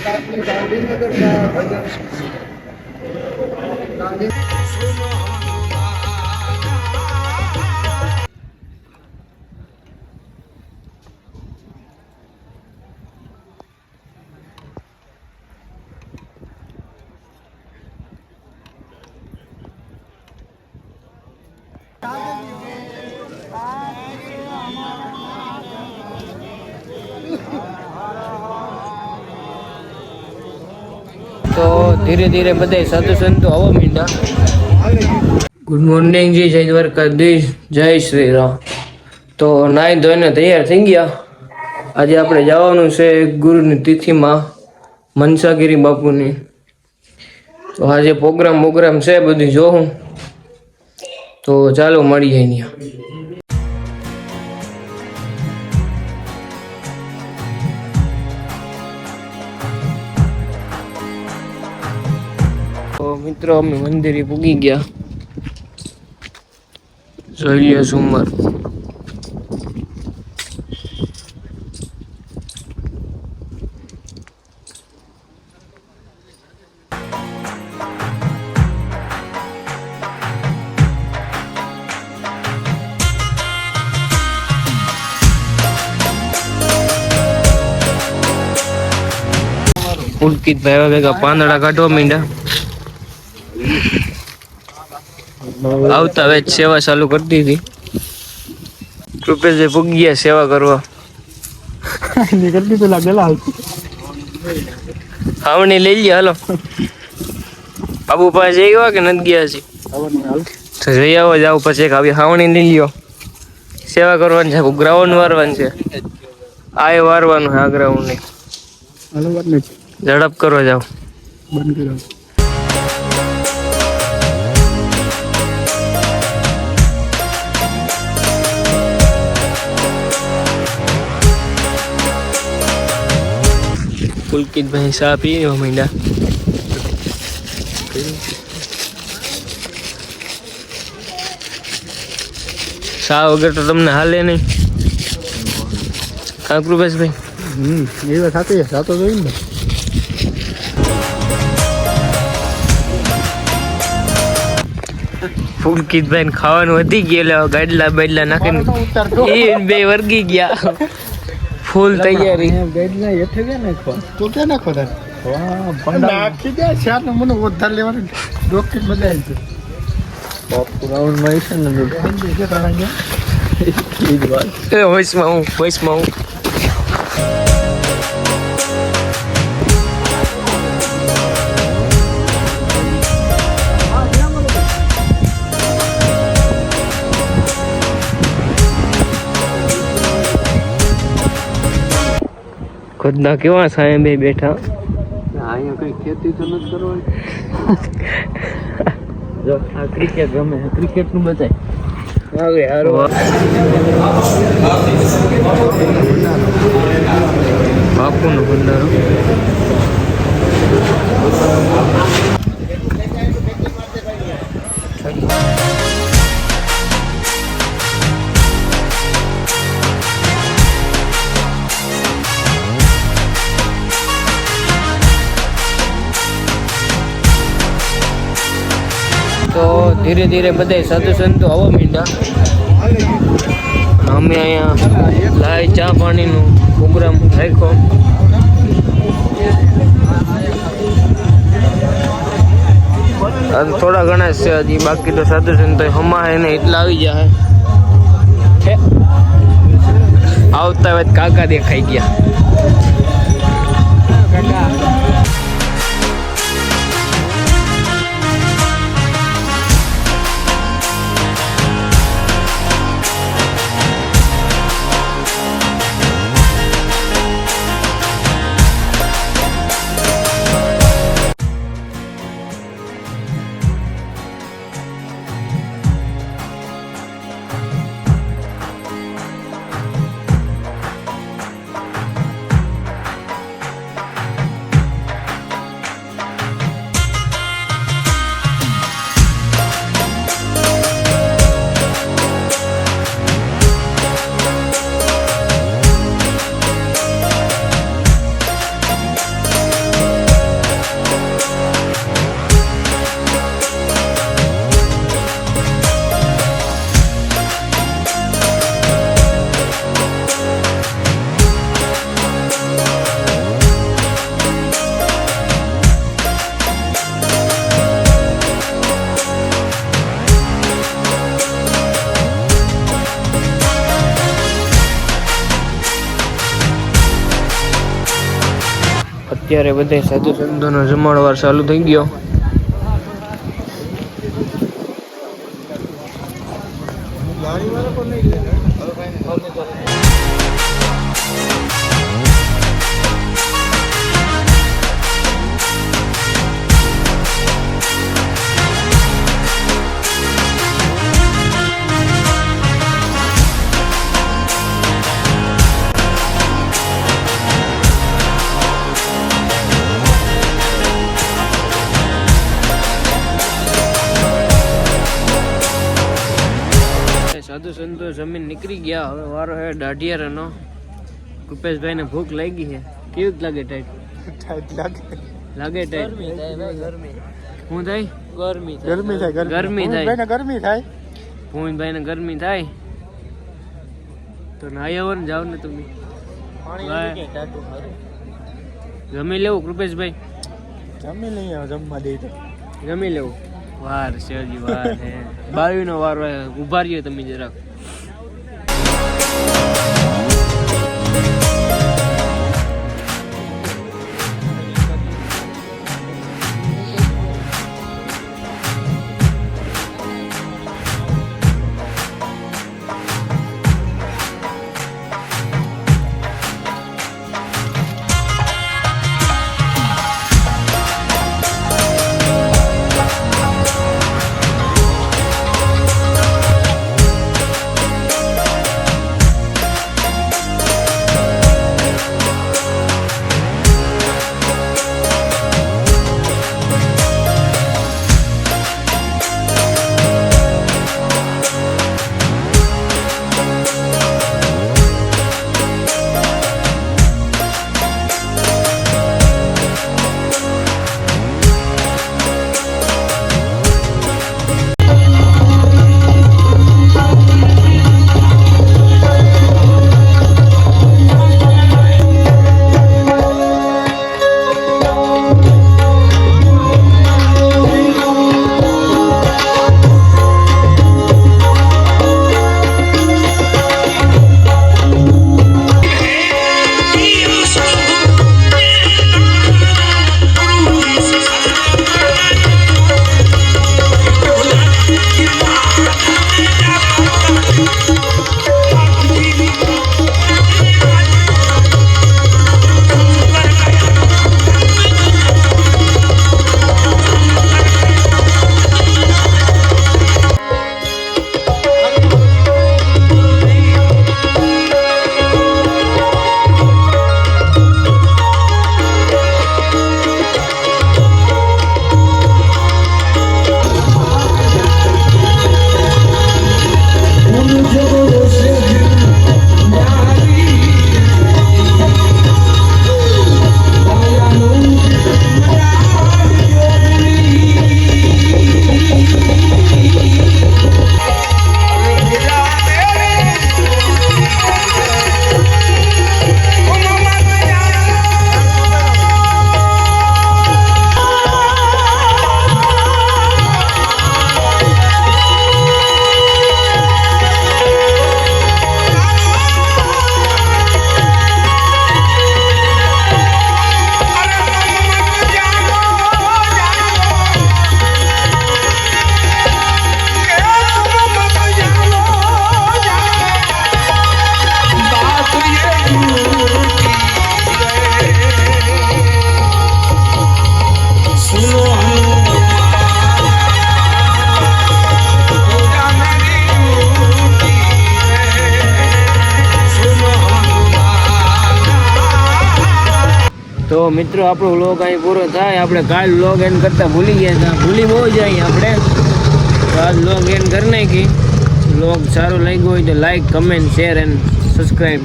गांधीनगर का भजन गांधी तो धीरे धीरे बधाई साधु संतो आवा मींडा। गुड मॉर्निंग जी, जय द्वारकाधीश, जय श्री राम। तो नाई धोઈને तैयार થઈ ગયા। આજે આપણે જવાનું છે ગુરુની તિથિમાં મનસાગીરી બાપુની। તો આજે પ્રોગ્રામ છે બધું જોઉં। તો ચાલો મળીએ અહીંયા। તો મિત્રો અમે મંદિરે પૂગી ગયા। જોઈ લ્યો સુમર। પુલકિત ભાઈ ભેગા પાંદડા કાઢવા માંડ્યા। આવતા વેચ સેવા ચાલુ કરી દીધી। કૃપેશભાઈ પૂગી ગયા સેવા કરવા। निकलती तो लगे लाल હાવણી લઈ લ્યા હાલો। બાબુ પાસે જઈ ગયા કે નથી ગયા છે? તો જઈ આવો જાવ પછી આવી હાવણી લઈ લ્યો। સેવા કરવાની છે, ગ્રાઉન્ડ વારવાનું છે। આ વારવાનું છે આ ગ્રાઉન્ડ ને। ઝડપ કરવા જાવ। બંધ કરો। પુલકિત ભાઈ ચા પીવા માંડ્યા। ચા વગર તો તમને હાલે નહીં કા કૃપેશભાઈ? એ વાત સાચી છે, સાતો જોઈ ને। પુલકિત ભાઈ ખાવાનું વધી ગયેલું, ગાડલા બાડલા નાખીને એ બે વર્ગી ગયા। ફૂલ તૈયારી। ગાઈડના હેઠે ગયા નાખવા તો ક્યાં નાખો તાર? વાહ ભંડા નાખી દે ચાર ને મને વધાર લેવાનું ડોક્ટર બધાય છે। બાપુ રાઉન્ડ માં છે ને ડોક્ટર છે તારા ગયા એ જ વાત એ હોશમાં હું ખુદના કેવા સાહેબ બે બેઠા। અહીંયા કઈ ખેતી તો નથી કરવાની। જો આ ક્રિકેટ રમે, ક્રિકેટ નું બતાય હવે હારો બાપુનો ભંડારો। તો ધીરે ધીરે બધાય સાધુ સંતો આવવા માંડ્યા। અમે અહીંયા લાઈ ચા પાણીનો પ્રોગ્રામ રાખ્યો। થોડા ઘણા છે હજી, બાકી તો સાધુ સંતો હમા એને એટલા આવી જાય। આવતા વેત કાકા દેખાઈ ગયા। અત્યારે બધે સાધુ સંતોનો જમાડવાર ચાલુ થઈ ગયો. સાધુ સંતો જમીન નીકળી ગયા. હવે વારો હે દાઢિયારાનો. કૃપેશભાઈ ને ભૂખ લાગી છે. કેવું લાગે ટાઈટ? લાગે ટાઈટ. શું થાય? ગરમી થાય. ગરમી થાય. ભૂમિભાઈ ને ગરમી થાય તો નાયાવર જાવ ને તમે. જમી લેવું કૃપેશભાઈ? જમી લેવું. વાર છે હજી વાર હે. 22 નો વાર ઉભા રહ્યો તમે જરાક. તો મિત્રો આપણો વ્લોગ અહીં પૂરો થાય. આપણે કાલ વ્લોગ એન્ડ કરતા ભૂલી ગયા હતા. ભૂલી બહુ જાય આપણે. તો આજ વ્લોગ એન્ડ કરી નાખી. વ્લોગ સારો લાગ્યો હોય તો like, comment, share and subscribe.